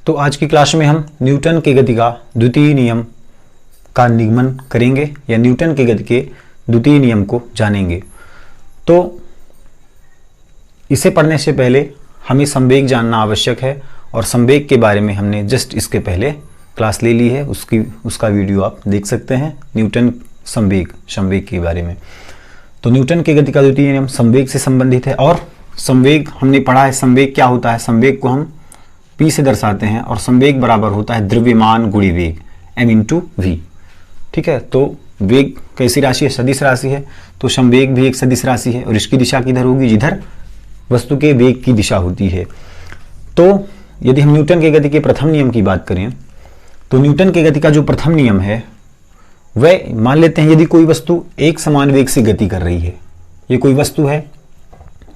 तो आज की क्लास में हम न्यूटन के गति का द्वितीय नियम का निगमन करेंगे या न्यूटन के गति के द्वितीय नियम को जानेंगे। तो इसे पढ़ने से पहले हमें संवेग जानना आवश्यक है और संवेग के बारे में हमने जस्ट इसके पहले क्लास ले ली है, उसका वीडियो आप देख सकते हैं, न्यूटन संवेग के बारे में। तो न्यूटन के गति का द्वितीय नियम संवेग से संबंधित है और संवेग हमने पढ़ा है। संवेग क्या होता है? संवेग को हम p से दर्शाते हैं और संवेग बराबर होता है द्रव्यमान गुणित वेग m/v। ठीक है, तो वेग कैसी राशि है? सदिश राशि है। तो संवेग भी एक सदिश राशि है और इसकी दिशा किधर होगी? जिधर वस्तु के वेग की दिशा होती है। तो यदि हम न्यूटन के गति के प्रथम नियम की बात करें तो न्यूटन के गति का जो प्रथम नियम है वह मान लेते हैं यदि कोई वस्तु एक समान वेग से गति कर रही है, ये कोई वस्तु है,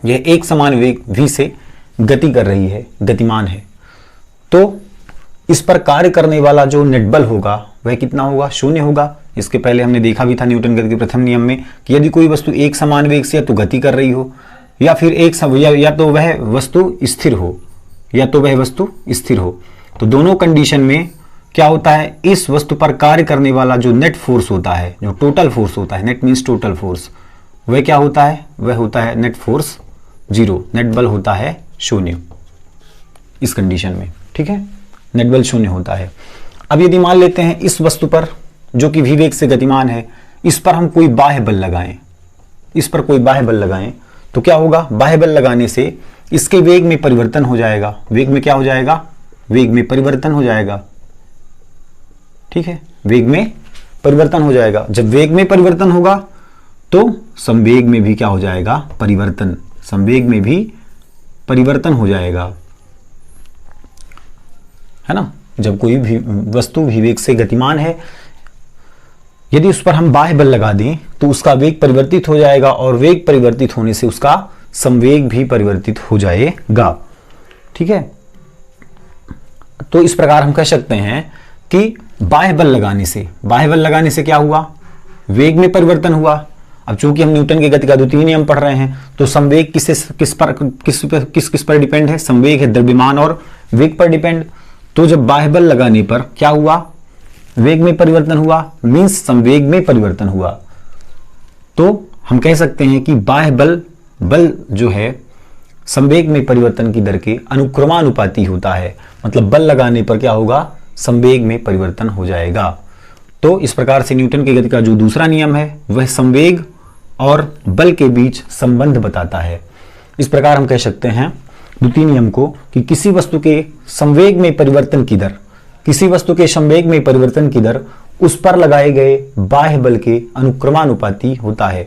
यह एक समान वेग v से गति कर रही है, गतिमान है, तो इस पर कार्य करने वाला जो नेट बल होगा वह कितना होगा? शून्य होगा। इसके पहले हमने देखा भी था न्यूटन के गति के प्रथम नियम में कि यदि कोई वस्तु एक समान वेग से या तो गति कर रही हो या फिर या तो वह वस्तु स्थिर हो, तो दोनों कंडीशन में क्या होता है? इस वस्तु पर कार्य करने वाला जो नेट फोर्स होता है, जो टोटल फोर्स होता है, नेट मीन्स टोटल फोर्स, वह क्या होता है? वह होता है नेट फोर्स 0, नेट बल होता है 0 इस कंडीशन में। ठीक है, नेट बल 0 होता है। अब यदि मान लेते हैं इस वस्तु पर जो कि v वेग से गतिमान है, इस पर हम कोई बाह्य बल लगाएं, तो क्या होगा? बाह्य बल लगाने से इसके वेग में परिवर्तन हो जाएगा। वेग में क्या हो जाएगा? वेग में परिवर्तन हो जाएगा। ठीक है, वेग में परिवर्तन हो जाएगा। जब वेग में परिवर्तन होगा तो संवेग में भी क्या हो जाएगा? परिवर्तन। संवेग में भी परिवर्तन हो जाएगा, है ना। जब कोई भी वस्तु विवेक से गतिमान है, यदि उस पर हम बाह्य बल लगा दें तो उसका वेग परिवर्तित हो जाएगा और वेग परिवर्तित होने से उसका संवेग भी परिवर्तित हो जाएगा। ठीक है, तो इस प्रकार हम कह सकते हैं कि बाह्य बल लगाने से क्या हुआ? वेग में परिवर्तन हुआ। अब चूंकि हम न्यूटन के गति का द्वितीय नियम पढ़ रहे हैं तो संवेग किस पर डिपेंड है? संवेग है द्रव्यमान और वेग पर डिपेंड। तो जब बाह्य बल लगाने पर क्या हुआ? वेग में परिवर्तन हुआ, मींस संवेग में परिवर्तन हुआ। तो हम कह सकते हैं कि बाह्य बल जो है संवेग में परिवर्तन की दर के अनुक्रमानुपाती होता है। मतलब बल लगाने पर क्या होगा? संवेग में परिवर्तन हो जाएगा। तो इस प्रकार से न्यूटन के गति का जो दूसरा नियम है वह संवेग और बल के बीच संबंध बताता है। इस प्रकार हम कह सकते हैं द्वितीय नियम को कि किसी वस्तु के संवेग में परिवर्तन की दर उस पर लगाए गए बाह्य बल के अनुक्रमानुपाती होता है।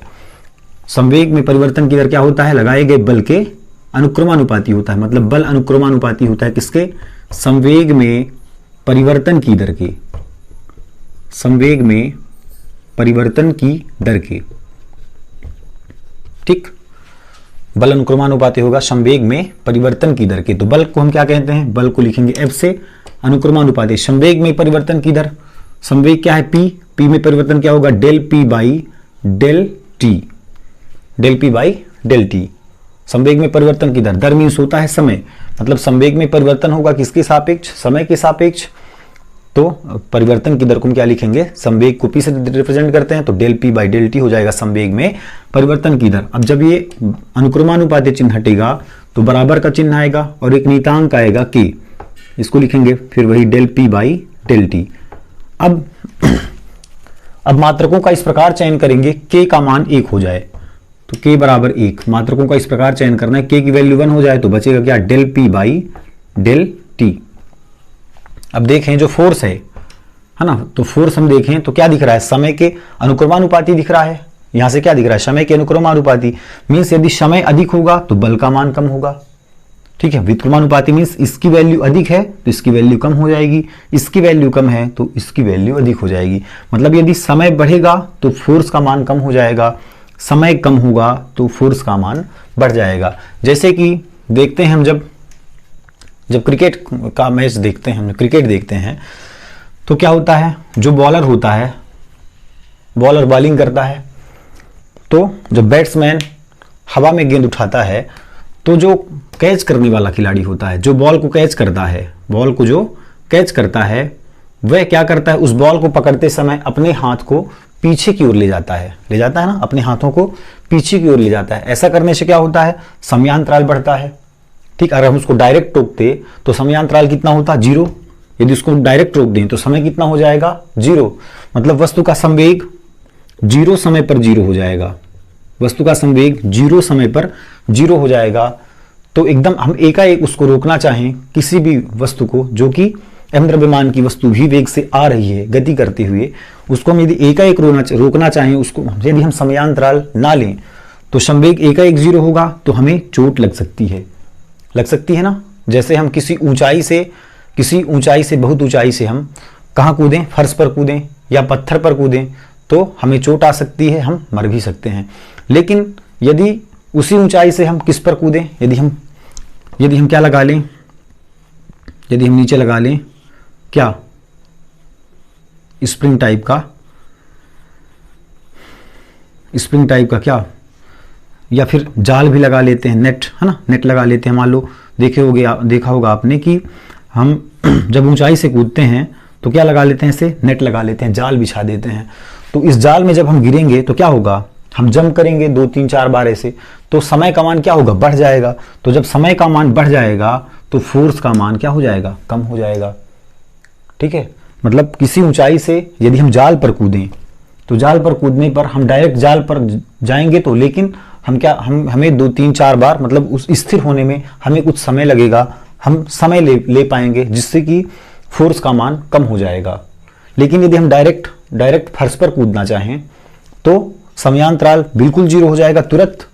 संवेग में परिवर्तन की दर क्या होता है? लगाए गए बल के अनुक्रमानुपाती होता है। मतलब बल अनुक्रमानुपाती होता है किसके? संवेग में परिवर्तन की दर के। संवेग में परिवर्तन की दर के। ठीक, बल अनुक्रमानुपाती होगा संवेग में परिवर्तन की दर के। तो बल को हम क्या कहते हैं? बल को लिखेंगे F से, अनुक्रमानुपाती संवेग में परिवर्तन की दर। संवेग क्या है? P में परिवर्तन क्या होगा? Del P by del T. संवेग में परिवर्तन की दर मीन्स होता है समय। मतलब संवेग में परिवर्तन होगा किसके सापेक्ष? समय के सापेक्ष। तो परिवर्तन की दर को हम क्या लिखेंगे? संवेग को P से रिप्रेजेंट करते हैं तो del P by del T हो जाएगा संवेग में परिवर्तन की दर। अब जब ये अनुक्रमानुपाती चिन्ह हटेगा तो बराबर का चिन्ह आएगा और एक नियतांक आएगा K, इसको लिखेंगे फिर वही del P by del T. अब मात्रकों का इस प्रकार चयन करेंगे K का मान 1 हो जाए तो K बराबर 1। मात्रकों का इस प्रकार चयन करना है, K की वैल्यू 1 हो जाए तो बचेगा क्या? Del P by del T. अब देखें जो फोर्स है ना, तो फोर्स हम देखें तो क्या दिख रहा है? समय के अनुक्रमानुपाती दिख रहा है। यहां से क्या दिख रहा है? समय के अनुक्रमानुपाती। मीन्स यदि समय अधिक होगा तो बल का मान कम होगा। ठीक है, व्युत्क्रमानुपाती मीन्स इसकी वैल्यू अधिक है तो इसकी वैल्यू कम हो जाएगी, इसकी वैल्यू कम है तो इसकी वैल्यू अधिक हो जाएगी। मतलब यदि समय बढ़ेगा तो फोर्स का मान कम हो जाएगा, समय कम होगा तो फोर्स का मान बढ़ जाएगा। जैसे कि देखते हैं हम जब क्रिकेट का मैच देखते हैं, हम क्रिकेट देखते हैं तो क्या होता है? जो बॉलर होता है, बॉलर बॉलिंग करता है तो जब बैट्समैन हवा में गेंद उठाता है तो जो कैच करने वाला खिलाड़ी होता है, जो बॉल को कैच करता है, बॉल को जो कैच करता है वह क्या करता है, उस बॉल को पकड़ते समय अपने हाथ को पीछे की ओर ले जाता है ना, अपने हाथों को पीछे की ओर ले जाता है। ऐसा करने से क्या होता है, समयांतराल बढ़ता है। ठीक, अगर हम उसको डायरेक्ट टोकते तो समयांतराल कितना होता, 0। यदि उसको डायरेक्ट रोक दें तो समय कितना हो जाएगा, 0। मतलब वस्तु का संवेग 0 समय पर 0 हो जाएगा, वस्तु का संवेग 0 समय पर 0 हो जाएगा। तो एकदम हम एकाएक उसको रोकना चाहें किसी भी वस्तु को, जो कि एम द्रव्यमान की वस्तु भी वेग से आ रही है गति करते हुए, उसको हम यदि एकाएक रोकना चाहें, उसको यदि हम समयांतराल ना लें तो संवेग एकाएक 0 होगा तो हमें चोट लग सकती है ना। जैसे हम किसी ऊंचाई से बहुत ऊंचाई से हम कहाँ कूदें, फर्श पर कूदें या पत्थर पर कूदें तो हमें चोट आ सकती है, हम मर भी सकते हैं। लेकिन यदि उसी ऊंचाई से हम किस पर कूदें, यदि हम क्या लगा लें, यदि हम नीचे लगा लें क्या, स्प्रिंग टाइप का क्या, या फिर जाल भी लगा लेते हैं, नेट है ना, नेट लगा लेते हैं। मान लो देखा होगा आपने कि हम जब ऊंचाई से कूदते हैं तो क्या लगा लेते हैं, ऐसे नेट लगा लेते हैं, जाल बिछा देते हैं। तो इस जाल में जब हम गिरेंगे तो क्या होगा, हम जंप करेंगे 2 3 4 बार ऐसे, तो समय का मान क्या होगा, बढ़ जाएगा। तो जब समय का मान बढ़ जाएगा तो फोर्स का मान क्या हो जाएगा, कम हो जाएगा। ठीक है, मतलब किसी ऊंचाई से यदि हम जाल पर कूदें तो जाल पर कूदने पर हम डायरेक्ट जाल पर जाएंगे तो, लेकिन हमें 2 3 4 बार, मतलब उस स्थिर होने में हमें कुछ समय लगेगा, हम समय ले पाएंगे, जिससे कि फोर्स का मान कम हो जाएगा। लेकिन यदि हम डायरेक्ट फर्श पर कूदना चाहें तो समयांतराल बिल्कुल 0 हो जाएगा, तुरंत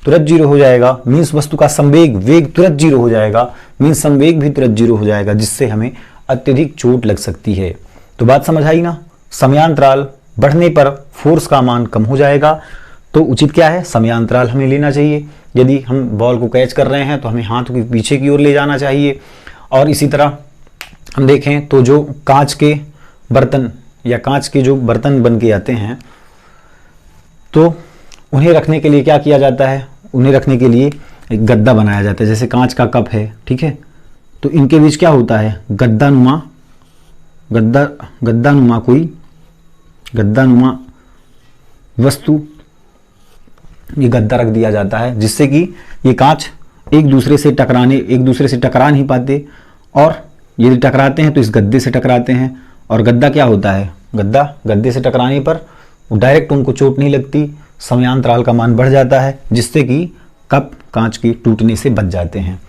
0 हो जाएगा। मीन्स वस्तु का वेग तुरंत 0 हो जाएगा, मीन्स संवेग भी तुरंत 0 हो जाएगा, जिससे हमें अत्यधिक चोट लग सकती है। तो बात समझ आई ना, समयांतराल बढ़ने पर फोर्स का मान कम हो जाएगा। तो उचित क्या है, समयांतराल हमें लेना चाहिए। यदि हम बॉल को कैच कर रहे हैं तो हमें हाथ को पीछे की ओर ले जाना चाहिए। और इसी तरह हम देखें तो जो कांच के बर्तन या कांच के जो बर्तन बन के आते हैं तो उन्हें रखने के लिए क्या किया जाता है, उन्हें रखने के लिए एक गद्दा बनाया जाता है। जैसे कांच का कप है, ठीक है, तो इनके बीच क्या होता है, गद्दानुमा वस्तु, ये गद्दा रख दिया जाता है, जिससे कि ये कांच एक दूसरे से टकरा नहीं पाते, और यदि टकराते हैं तो इस गद्दे से टकराते हैं। और गद्दा क्या होता है, गद्दे से टकराने पर डायरेक्ट उनको चोट नहीं लगती, समयांतराल का मान बढ़ जाता है, जिससे कि कप कांच के टूटने से बच जाते हैं।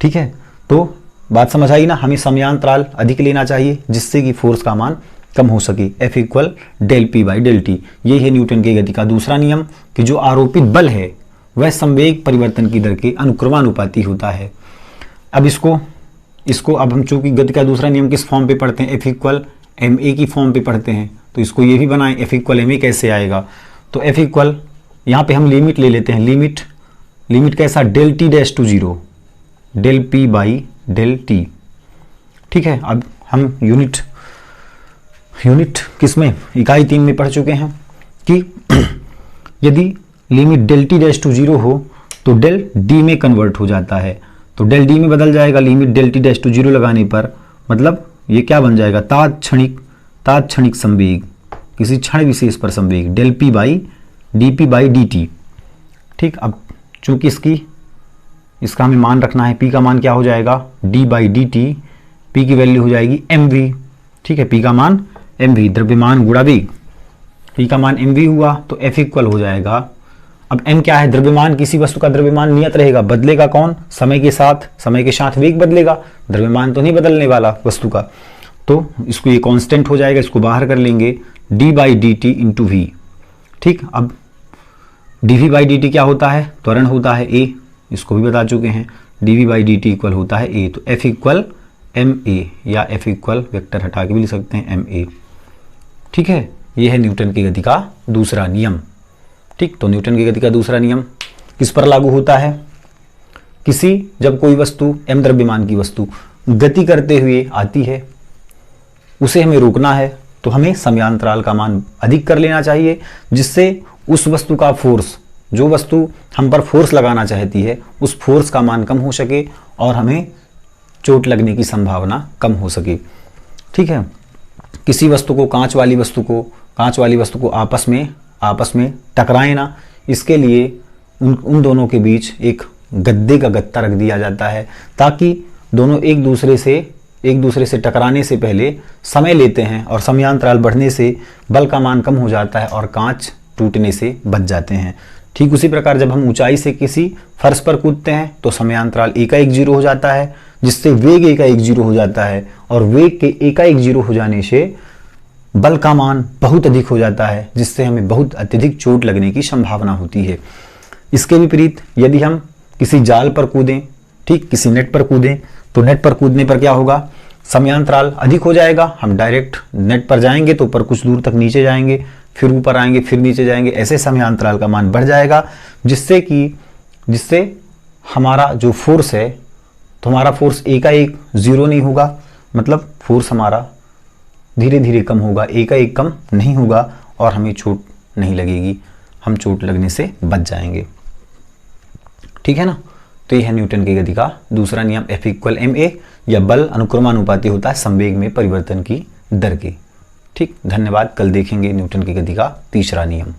ठीक है, तो बात समझ आई ना, हमें समयांतराल अधिक लेना चाहिए जिससे कि फोर्स का मान कम हो सके। F = ∂P/∂T। ये है न्यूटन की गति का दूसरा नियम कि जो आरोपित बल है वह संवेग परिवर्तन की दर के अनुक्रमानुपाती होता है। अब इसको अब हम चूंकि गति का दूसरा नियम किस फॉर्म पे पढ़ते हैं, F = ma की फॉर्म पे पढ़ते हैं, तो इसको ये भी बनाएं, F = ma कैसे आएगा। तो F = यहाँ पे हम लिमिट ले लेते हैं, लिमिट कैसा, ∂T⁻⁴ ∂P/∂T। ठीक है, अब हम यूनिट किसमें, इकाई 3 में पढ़ चुके हैं कि यदि लिमिट ∂T⁻⁴ हो तो डेल डी में कन्वर्ट हो जाता है, तो डेल डी में बदल जाएगा लिमिट ∂T⁻⁴ लगाने पर। मतलब ये क्या बन जाएगा, तात्क्षणिक संवेग, किसी क्षण विशेष पर संवेग, ∂P/dP/dt। ठीक, अब चूंकि इसका हमें मान रखना है, P का मान क्या हो जाएगा, d/dt, P की वैल्यू हो जाएगी mv। ठीक है, P का मान mv, द्रव्यमान गुणा वेग, P का मान mv हुआ तो F = हो जाएगा। अब m क्या है, द्रव्यमान, किसी वस्तु का द्रव्यमान नियत रहेगा, बदलेगा कौन, समय के साथ वेग बदलेगा, द्रव्यमान तो नहीं बदलने वाला वस्तु का। तो इसको ये कांस्टेंट हो जाएगा, इसको बाहर कर लेंगे, d/dt × v। ठीक, अब dv/dt क्या होता है, त्वरण होता है a, इसको भी बता चुके हैं, dv/dt = होता है a। तो F = ma, या F = वेक्टर हटा के भी लिख सकते हैं ma। ठीक है, ये है न्यूटन की गति का दूसरा नियम। ठीक, तो न्यूटन की गति का दूसरा नियम किस पर लागू होता है, जब कोई वस्तु m द्रव्यमान की वस्तु गति करते हुए आती है, उसे हमें रोकना है तो हमें समयांतराल का मान अधिक कर लेना चाहिए, जिससे उस वस्तु का फोर्स जो वस्तु हम पर फोर्स लगाना चाहती है उस फोर्स का मान कम हो सके और हमें चोट लगने की संभावना कम हो सके। ठीक है, किसी वस्तु को कांच वाली वस्तु को आपस में टकराए ना, इसके लिए उन दोनों के बीच एक गद्दे का गत्ता रख दिया जाता है ताकि दोनों एक दूसरे से टकराने से पहले समय लेते हैं और समयांतराल बढ़ने से बल का मान कम हो जाता है और कांच टूटने से बच जाते हैं। ठीक उसी प्रकार जब हम ऊंचाई से किसी फर्श पर कूदते हैं तो समयांतराल एकाएक 0 हो जाता है, जिससे वेग एकाएक 0 हो जाता है और वेग के एकाएक 0 हो जाने से बल का मान बहुत अधिक हो जाता है, जिससे हमें बहुत अत्यधिक चोट लगने की संभावना होती है। इसके विपरीत यदि हम किसी जाल पर कूदें, ठीक किसी नेट पर कूदें, तो नेट पर कूदने पर क्या होगा, समयांतराल अधिक हो जाएगा। हम डायरेक्ट नेट पर जाएंगे तो ऊपर कुछ दूर तक नीचे जाएंगे, फिर ऊपर आएंगे, फिर नीचे जाएंगे, ऐसे समयांतराल का मान बढ़ जाएगा, जिससे हमारा जो फोर्स है तो हमारा फोर्स एकाएक 0 नहीं होगा, मतलब फोर्स हमारा धीरे धीरे कम होगा, एकाएक कम नहीं होगा और हमें चोट नहीं लगेगी, हम चोट लगने से बच जाएंगे। ठीक है ना। तो यह है न्यूटन की गति का दूसरा नियम, F=ma, या बल अनुक्रमानुपाती होता है संवेग में परिवर्तन की दर के। ठीक, धन्यवाद। कल देखेंगे न्यूटन की गति का तीसरा नियम।